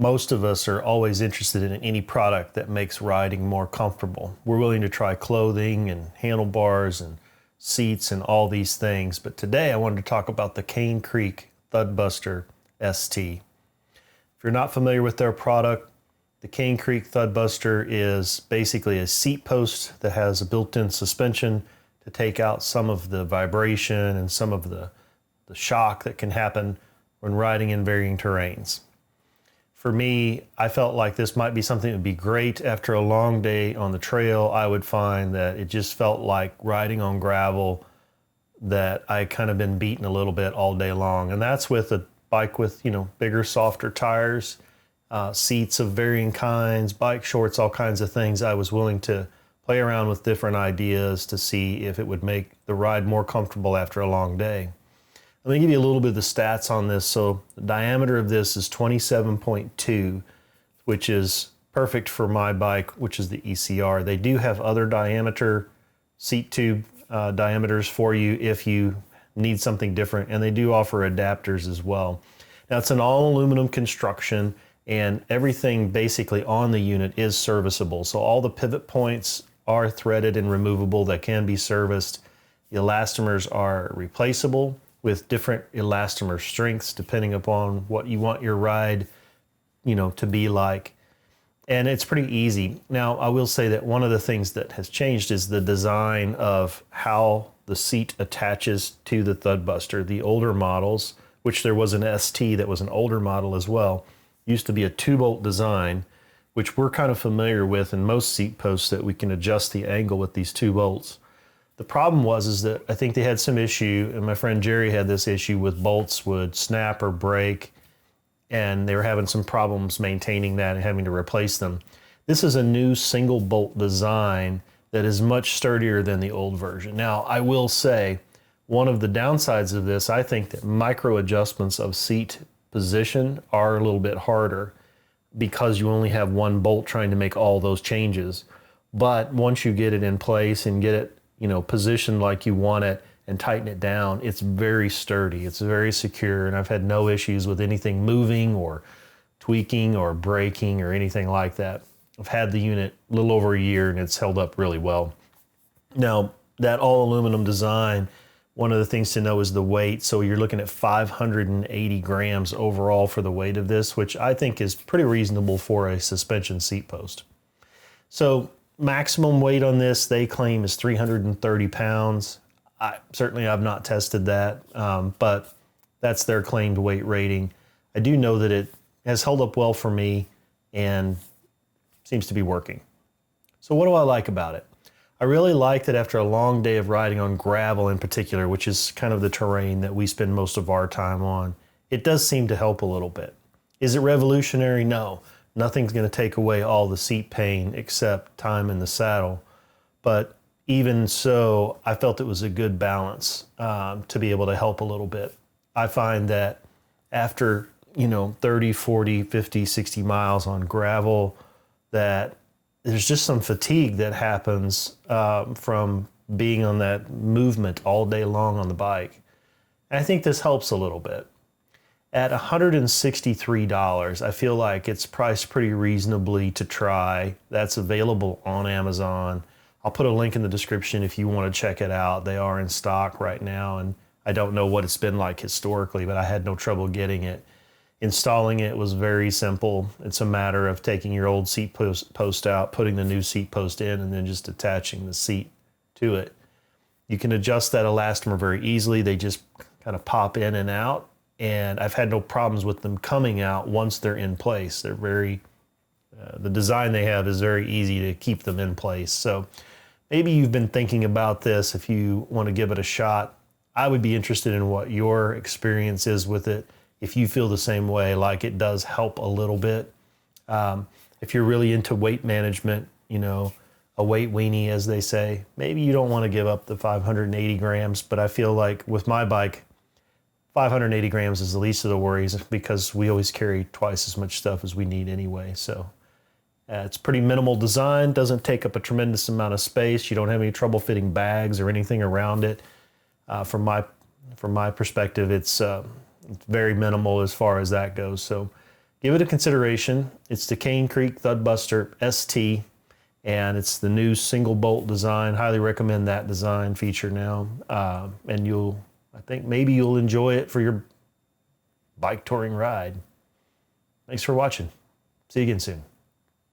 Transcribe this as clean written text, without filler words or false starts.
most of us are always interested in any product that makes riding more comfortable. We're willing to try clothing and handlebars and seats and all these things. But today I wanted to talk about the Cane Creek Thudbuster ST. If you're not familiar with their product, the Cane Creek Thudbuster is basically a seat post that has a built-in suspension to take out some of the vibration and some of the shock that can happen when riding in varying terrains. For me, I felt like this might be something that would be great after a long day on the trail. I would find that it just felt like riding on gravel, that I kind of been beaten a little bit all day long. And that's with a bike with, bigger, softer tires, seats of varying kinds, bike shorts, all kinds of things. I was willing to play around with different ideas to see if it would make the ride more comfortable after a long day. Let me give you a little bit of the stats on this. So the diameter of this is 27.2, which is perfect for my bike, which is the ECR. They do have other diameter seat tube diameters for you if you need something different, and they do offer adapters as well. Now it's an all aluminum construction, and everything basically on the unit is serviceable. So all the pivot points are threaded and removable that can be serviced. The elastomers are replaceable with different elastomer strengths depending upon what you want your ride, to be like. And it's pretty easy. Now, I will say that one of the things that has changed is the design of how the seat attaches to the Thudbuster. The older models, which there was an ST that was an older model as well, used to be a 2-bolt design, which we're kind of familiar with in most seat posts, that we can adjust the angle with these 2 bolts. The problem is that I think they had some issue, and my friend Jerry had this issue with bolts would snap or break, and they were having some problems maintaining that and having to replace them. This is a new single bolt design that is much sturdier than the old version. Now, I will say, one of the downsides of this, I think that micro adjustments of seat position are a little bit harder because you only have one bolt trying to make all those changes. But once you get it in place and get it positioned like you want it and tighten it down, it's very sturdy, it's very secure, and I've had no issues with anything moving or tweaking or breaking or anything like that. I've had the unit a little over a year and it's held up really well. Now, that all aluminum design, one of the things to know is the weight. So you're looking at 580 grams overall for the weight of this, which I think is pretty reasonable for a suspension seat post. So maximum weight on this, they claim, is 330 pounds. Certainly I've not tested that, but that's their claimed weight rating. I do know that it has held up well for me and seems to be working. So what do I like about it? I really like that after a long day of riding on gravel in particular, which is kind of the terrain that we spend most of our time on, it does seem to help a little bit. Is it revolutionary? No. Nothing's going to take away all the seat pain except time in the saddle. But even so, I felt it was a good balance to be able to help a little bit. I find that after 30, 40, 50, 60 miles on gravel, that there's just some fatigue that happens from being on that movement all day long on the bike. And I think this helps a little bit. At $163, I feel like it's priced pretty reasonably to try. That's available on Amazon. I'll put a link in the description if you want to check it out. They are in stock right now, and I don't know what it's been like historically, but I had no trouble getting it. Installing it was very simple. It's a matter of taking your old seat post out, putting the new seat post in, and then just attaching the seat to it. You can adjust that elastomer very easily. They just kind of pop in and out, and I've had no problems with them coming out once they're in place. They're very, the design they have is very easy to keep them in place. So maybe you've been thinking about this. If you want to give it a shot, I would be interested in what your experience is with it. If you feel the same way, like it does help a little bit. If you're really into weight management, a weight weenie, as they say, maybe you don't want to give up the 580 grams, but I feel like with my bike, 580 grams is the least of the worries because we always carry twice as much stuff as we need anyway. So it's pretty minimal design, doesn't take up a tremendous amount of space. You don't have any trouble fitting bags or anything around it. From my perspective, it's very minimal as far as that goes. So give it a consideration. It's the Cane Creek Thudbuster ST, and it's the new single bolt design. Highly recommend that design feature now. And I think maybe you'll enjoy it for your bike touring ride. Thanks for watching. See you again soon.